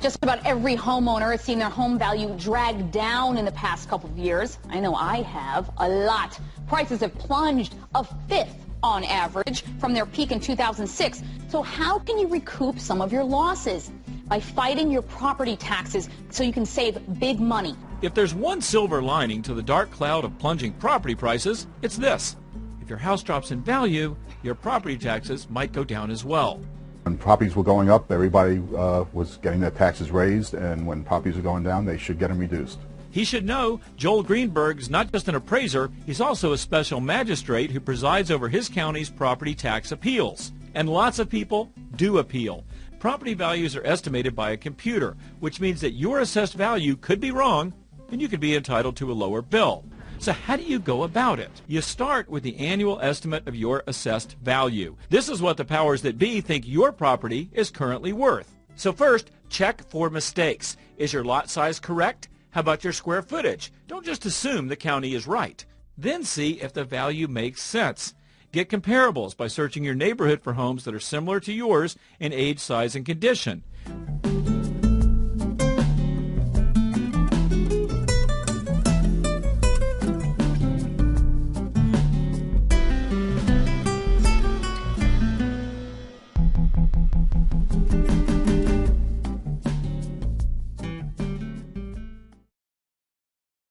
Just about every homeowner has seen their home value drag down in the past couple of years. I know I have, a lot. Prices have plunged a fifth on average from their peak in 2006. So how can you recoup some of your losses? By fighting your property taxes so you can save big money. If there's one silver lining to the dark cloud of plunging property prices, it's this. If your house drops in value, your property taxes might go down as well. When properties were going up, everybody was getting their taxes raised, and when properties are going down, they should get them reduced. He should know Joel Greenberg is not just an appraiser, he's also a special magistrate who presides over his county's property tax appeals. And lots of people do appeal. Property values are estimated by a computer, which means that your assessed value could be wrong and you could be entitled to a lower bill. So how do you go about it? You start with the annual estimate of your assessed value. This is what the powers that be think your property is currently worth. So first, check for mistakes. Is your lot size correct? How about your square footage? Don't just assume the county is right. Then see if the value makes sense. Get comparables by searching your neighborhood for homes that are similar to yours in age, size, and condition.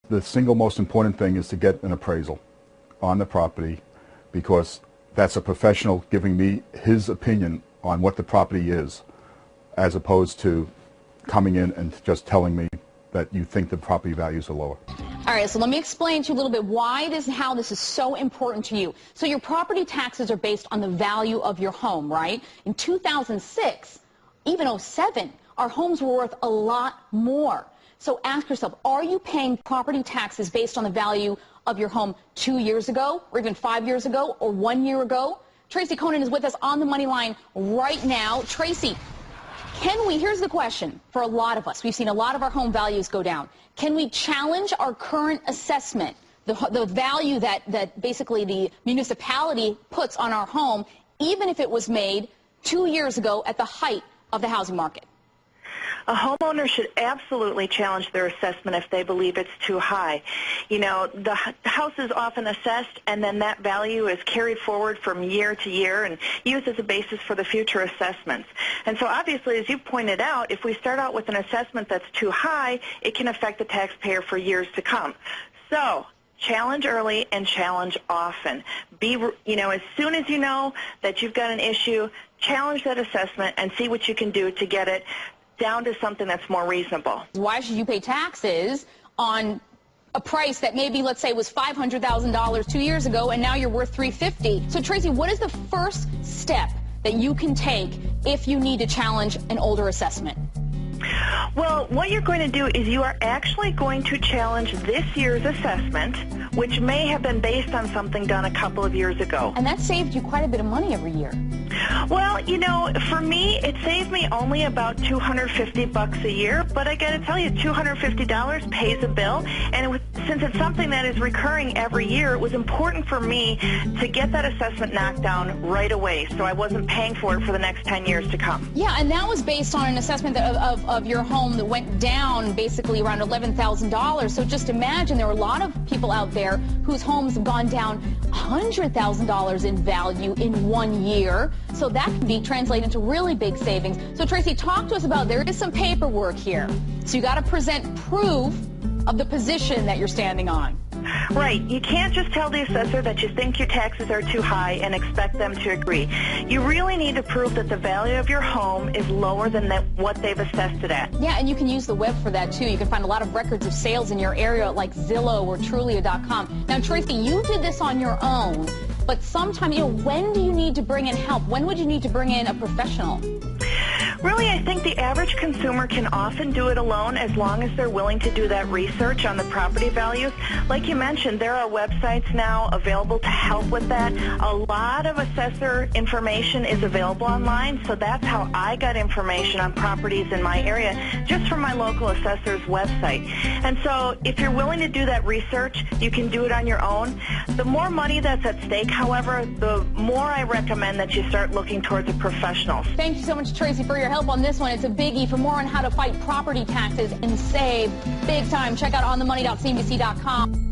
The single most important thing is to get an appraisal on the property, because that's a professional giving me his opinion on what the property is, as opposed to coming in and just telling me that you think the property values are lower. All right, so let me explain to you a little bit why this and how this is so important to you. So your property taxes are based on the value of your home, right? In 2006, even 07, our homes were worth a lot more. So ask yourself, are you paying property taxes based on the value of your home 2 years ago, or even 5 years ago, or 1 year ago? Tracy Conan is with us on the money line right now. Tracy, here's the question for a lot of us. We've seen a lot of our home values go down. Can we challenge our current assessment, the value that basically the municipality puts on our home, even if it was made 2 years ago at the height of the housing market? A homeowner should absolutely challenge their assessment if they believe it's too high. You know, the house is often assessed, and then that value is carried forward from year to year and used as a basis for the future assessments. And so obviously, as you pointed out, if we start out with an assessment that's too high, it can affect the taxpayer for years to come. So challenge early and challenge often. As soon as you know that you've got an issue, challenge that assessment and see what you can do to get it down to something that's more reasonable. Why should you pay taxes on a price that maybe, let's say, was $500,000 2 years ago, and now you're worth $350,000? So, Tracy, what is the first step that you can take if you need to challenge an older assessment? Well, what you're going to do is you are actually going to challenge this year's assessment, which may have been based on something done a couple of years ago. And that saved you quite a bit of money every year. Well, for me, it saved me only about $250 a year, but I got to tell you, $250 pays a bill, and since it's something that is recurring every year, it was important for me to get that assessment knocked down right away, so I wasn't paying for it for the next 10 years to come. Yeah, and that was based on an assessment of your home that went down basically around $11,000. So just imagine there are a lot of people out there whose homes have gone down $100,000 in value in 1 year. So that can be translated into really big savings. So Tracy, talk to us about, there is some paperwork here. So you got to present proof of the position that you're standing on. Right. You can't just tell the assessor that you think your taxes are too high and expect them to agree. You really need to prove that the value of your home is lower than what they've assessed it at. Yeah, and you can use the web for that, too. You can find a lot of records of sales in your area like Zillow or Trulia.com. Now, Tracy, you did this on your own, but sometimes, when do you need to bring in help? When would you need to bring in a professional? Really, I think the average consumer can often do it alone as long as they're willing to do that research on the property values. Like you mentioned, there are websites now available to help with that. A lot of assessor information is available online, so that's how I got information on properties in my area, just from my local assessor's website. And so if you're willing to do that research, you can do it on your own. The more money that's at stake, however, the more I recommend that you start looking towards a professional. Thank you so much, Tracy, for your help on this one. It's a biggie. For more on how to fight property taxes and save big time, check out onthemoney.cnbc.com.